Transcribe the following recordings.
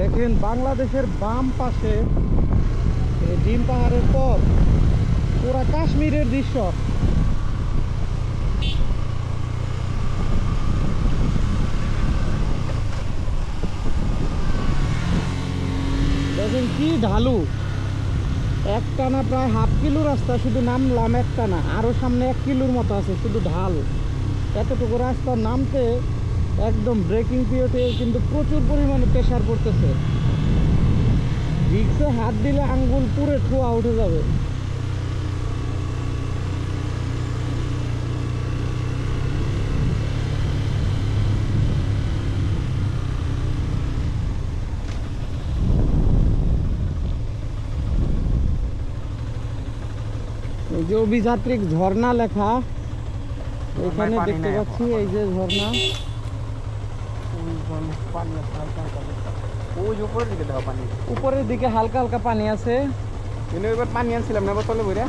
দেখেন বাংলাদেশের বাম পাশে ডিম পাহাড়ের পর পুরা কাশ্মীরের দৃশ্য। দেখেন কি ঢালু, একটানা প্রায় হাফ কিলো রাস্তা, শুধু নামলাম একটানা, আরও সামনে 1 কিলোর মতো আছে শুধু ঢাল। এতটুকু রাস্তা নামতে একদম ব্রেকিং পিরিয়ডে কিন্তু প্রচুর পরিমাণে প্রেশার পড়তেছে। রিক্সে হাত দিলে আঙ্গুল পুরো ঠোয়া উঠে যাবে। এই যে অভিযাত্রিক ঝর্ণা লেখা এখানে দেখতে পাচ্ছি, এই যে ঝর্ণা। উপরের দিকে হালকা হালকা পানি আছে। এবার পানি আনছিলাম না বোতলে বইরা,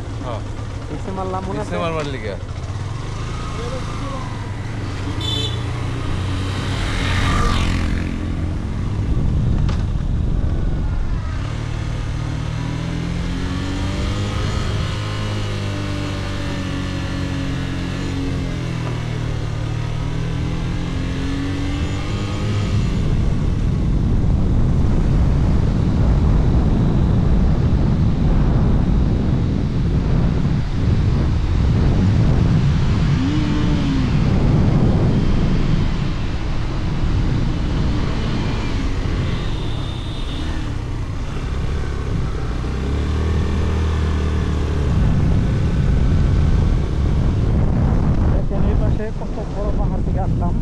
মারলাম মনে আছে মারবার লিগে। কত বড় পাহাড় থেকে আসলাম,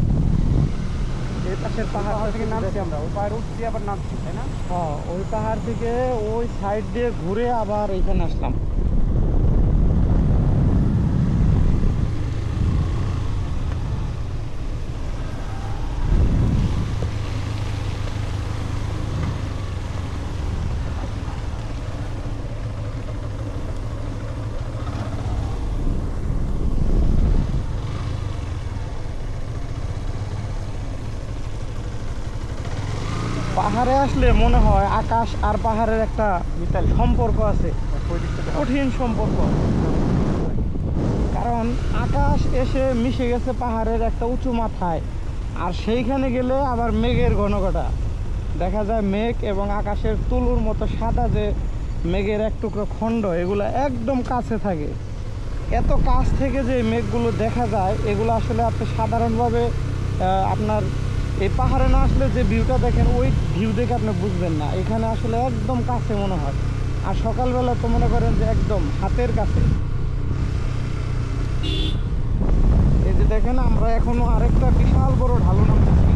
এই পাশের পাহাড় থেকে নামছি আমরা, ওই পাহাড় উঠছি আবার নামছি, তাই না? হ্যাঁ, ওই পাহাড় থেকে ওই সাইড দিয়ে ঘুরে আবার এইখানে আসলাম। পাহাড়ে আসলে মনে হয় আকাশ আর পাহাড়ের একটা সম্পর্ক আছে, কঠিন সম্পর্ক। কারণ আকাশ এসে মিশে গেছে পাহাড়ের একটা উঁচু মাথায়, আর সেইখানে গেলে আবার মেঘের ঘনঘটা দেখা যায়। মেঘ এবং আকাশের তুলোর মতো সাদা যে মেঘের এক টুকরো খণ্ড, এগুলো একদম কাছে থাকে। এত কাছ থেকে যে মেঘগুলো দেখা যায়, এগুলো আসলে আপনি সাধারণভাবে আপনার এই পাহাড়ে না আসলে যে ভিউটা দেখেন, ওই ভিউ দেখে আপনি বুঝবেন না। এখানে আসলে একদম কাছে মনে হয়, আর সকালবেলা তো মনে করেন যে একদম হাতের কাছে। এই যে দেখেন, আমরা এখনো আরেকটা বিশাল বড় ঢালু নামতেছি।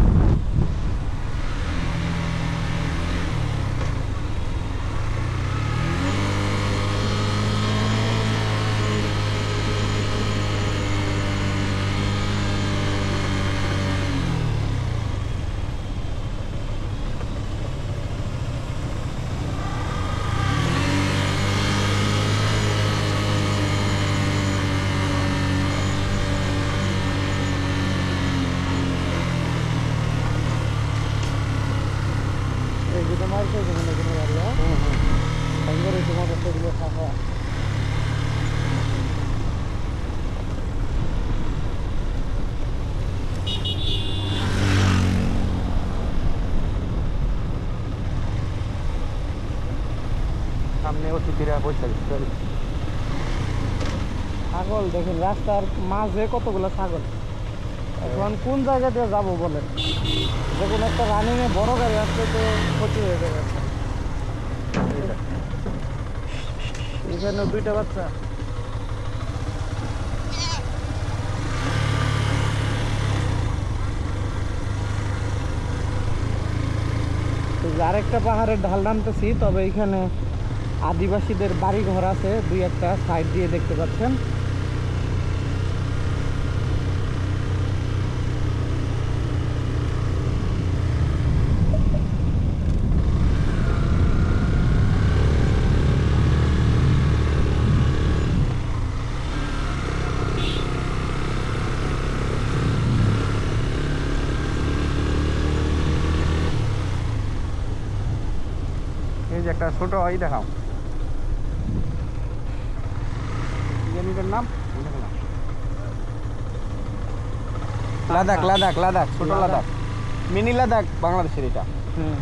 সামনে অতিথিরা বসে ছাগল দেখেন, রাস্তার মাঝে কতগুলো ছাগল। এখন কোন জায়গা দিয়ে যাবো বলেন? যে কোনো একটা রানিংয়ে বড় গাড়ি আসলে তো ক্ষতি হয়ে যাবে। এখানে 2টা বাচ্চা। আরেকটা পাহাড়ের ঢাল নামতেছি, তবে এখানে আদিবাসীদের বাড়ি ঘর আছে 2-1টা সাইড দিয়ে দেখতে পাচ্ছেন। যে একটা ছোট ই দেখাও, নিজের নাম লাদাখ, লাদাখ, লাদাখ, ছোট লাদাখ, মিনি লাদাখ বাংলাদেশের এটা। হুম।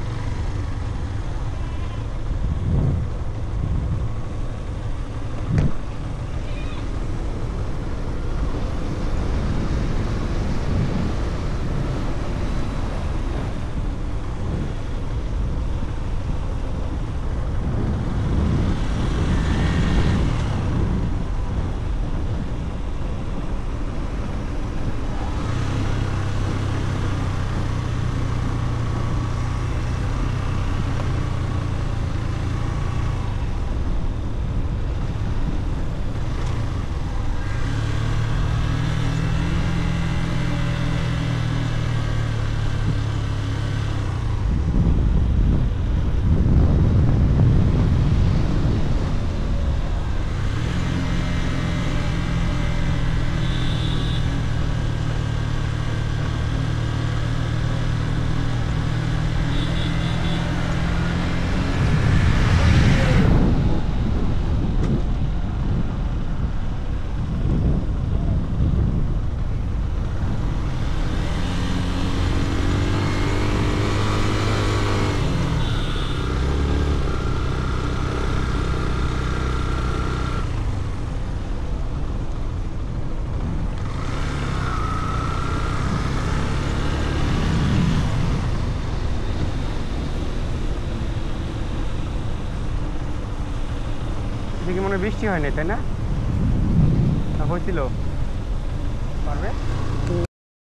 এদিকে মনে হয় বৃষ্টি হয়নি, তাই না? হয়েছিল পারবে।